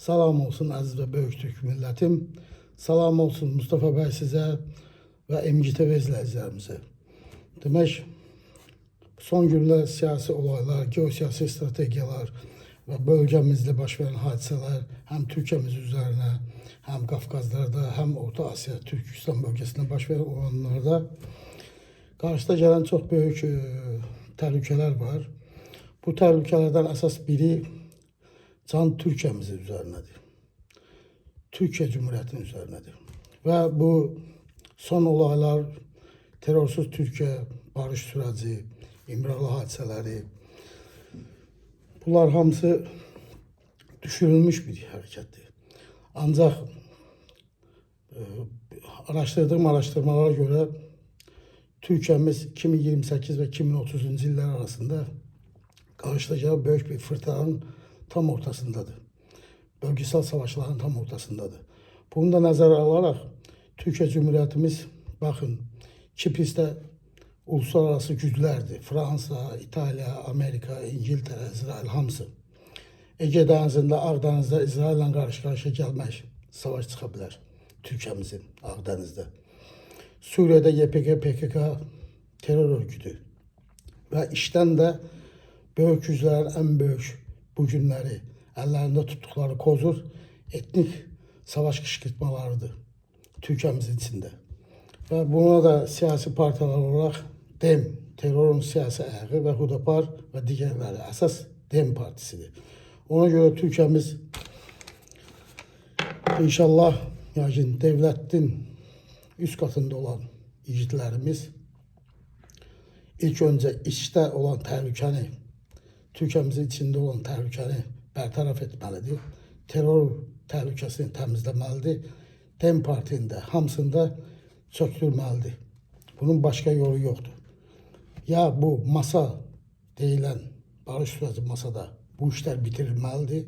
Salam olsun əziz və böyük Türk millətim. Salam olsun Mustafa bəy sizə və MGTV izləyicilərimizə. Demək, son günlər siyasi olaylar, geosiyasi strategiyalar və bölgəmizdə baş verən hadisələr həm Türkiyəmiz üzərinə, həm Qafqazlarda, həm Orta Asiya, Türkistan bölgəsində baş verən olanlarda qarşıda gələn çox böyük təhlükələr var. Bu təhlükələrdən əsas biri can Türkiyəmizin üzərinədir. Türkiyə Cumhuriyyətinin üzərinədir. Və bu son olaylar, terrorsuz Türkiyə, barış sürəci, İmralı hadisələri, bunlar hamısı düşürülmüş bir hərəkətdir. Ancaq araşdırdığım araşdırmalara görə Türkiyəmiz 2028 və 2030-cu illər arasında qarşılayacağı böyük bir fırtınanın tam ortasındadır. Bölgesel savaşların tam ortasındadır. Bunu da nəzərə alaraq Türkiyə Cumhuriyyətimiz, baxın, Kipristə uluslararası güclərdir. Fransa, İtaliya, Amerika, İngiltərə, İsrail hamısı. Ege dənizində, Ağ dənizdə İsraillə qarşı-qarşıya gəlmək savaş çıxa bilər Türkiyəmizin Ağ dənizdə. Suriyada YPG, PKK terror örgütü və işdən də böyük güclərin ən böyük bu günləri əllərində tutduqları kozur etnik savaş qışqırtmalarıdır Türkiyəmizin içində. Və buna da siyasi partiyalar olaraq DEM, terrorun siyasi ayağı və Hüdapar və digərləri əsas DEM partisidir. Ona görə Türkiyəmiz inşallah devlətin üst qatında olan igidlərimiz ilk öncə içdə olan təhlükəni, Türkiyəmizin içində olan təhlükəni bərtaraf etməlidir. Terror təhlükəsini təmizləməlidir. DEM partinin hamısında çöktürməlidir. Bunun başqa yolu yoxdur. Ya bu masa deyilən barış sürəci masada bu işlər bitirilməlidir,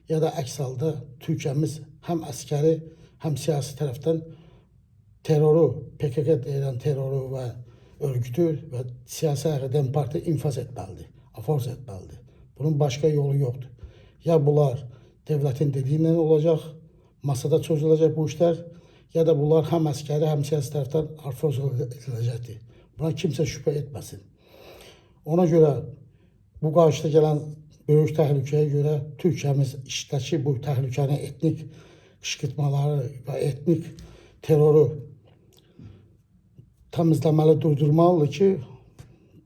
ya da əks halda Türkiyəmiz həm əskəri, həm siyasi tərəfdən terroru, PKK deyilən terroru və örgütü və siyasi ayağı DEM parti infaz etməlidir, aforz etməlidir. Bunun başqa yolu yoxdur. Ya bunlar devlətin dediyindən olacaq, masada çözüləcək bu işlər, ya da bunlar həm əskəri, həm siyasi tərəfdən aforz ediləcəkdir. Buna kimsə şübhə etməsin. Ona görə bu qarşıda gələn böyük təhlükəyə görə Türkiyəmiz işdəki bu təhlükəni, etnik qışqırtmaları və etnik terroru təmizləməli, durdurmalıdır ki,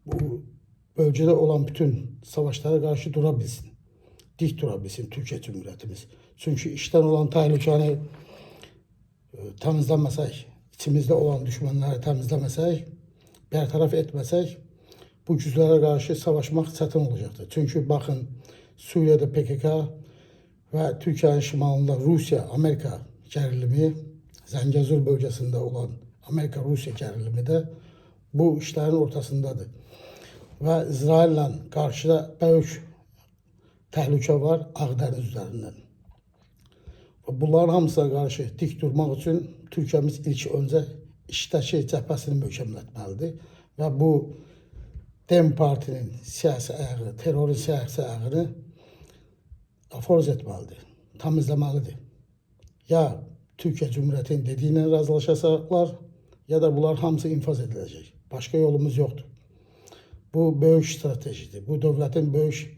bu bölgədə olan bütün savaşlara qarşı dura bilsin, dik dura bilsin Türkiyə Cumhuriyyətimiz. Çünki işdən olan təhlükəni təmizləməsək, içimizdə olan düşmənləri təmizləməsək, bərtaraf etməsək, bu güclərə qarşı savaşmaq çətin olacaqdır. Çünki baxın, Suriyada PKK və Türkiyənin şimalında Rusiya, Amerika gərilimi, Zəngəzur bölgəsində olan Amerika-Rusiya gərilimi də bu işlərin ortasındadır. Və İsraillə qarşıda böyük təhlükə var Ağdəniz üzərindən. Bunların hamısına qarşı dik durmaq üçün Türkiyəmiz ilk öncə işdəki cəbhəsini möhkəmlətməlidir və bu DEM partinin siyasi ayağı, terrorin siyasi ayağını aforz etməlidir, təmizləməlidir. Ya Türkiyə Cumhuriyyətinin dediyilə razılaşacaqlar, ya da bunlar hamısı infaz ediləcək. Başqa yolumuz yoxdur. Bu böyük stratejidir. Bu dövlətin böyük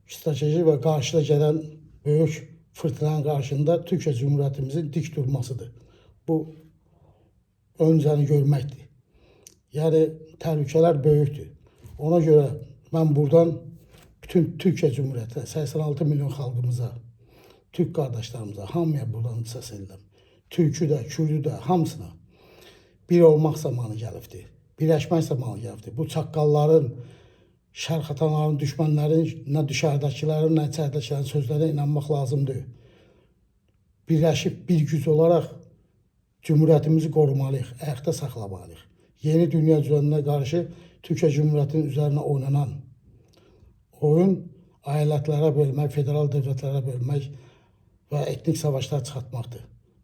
strateji və qarşıda gələn böyük fırtınanın qarşında Türkiyə Cumhuriyyətimizin dik durmasıdır. Bu öncəni görməkdir. Yəni təhlükələr böyükdür. Ona görə mən buradan bütün Türkiyə Cumhuriyyətinə, 86 milyon xalqımıza, Türk qardaşlarımıza, hamıya buradan səs edirəm. Türkü də, Kürdü də, hamısına bir olmaq zamanı gəlibdir. Birləşmək zamanı gəlibdir. Bu çaqqalların, şərxatanların, düşmənlərin, nə dışarıdakilərin, nə içəridəkilərin sözlərine inanmaq lazımdır. Birləşib bir güc olaraq Cumhuriyyətimizi qorumalıyıq, ayaqda saxlamalıyıq. Yeni dünya düzenine qarşı Türkiyə Cumhuriyyətinin üzərinə oynanan oyun ayalətlərə bölmək, federal dövlətlərə bölmək və etnik savaşlar çıxartmaqdır.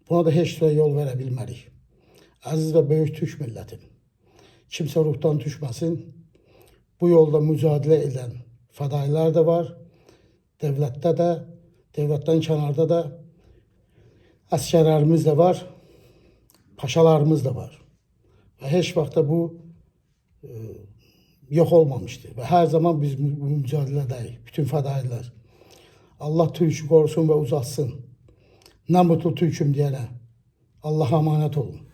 Buna da heç türlü yol verə bilmərik. Əziz və böyük Türk millətim, kimsə ruhdan düşməsin. Bu yolda mücadilə edən fədailər də var, devlətdə də, Devletdən kənarda da əsgərlərimiz də var, paşalarımız da var. Və heç vaxt da bu yox olmamışdır. Və hər zaman biz bu mücadilədəyik, bütün fədailər. Allah Türkü qorusun və uzatsın. Nə mutlu Türküm deyənə. Allah'a emanet olun.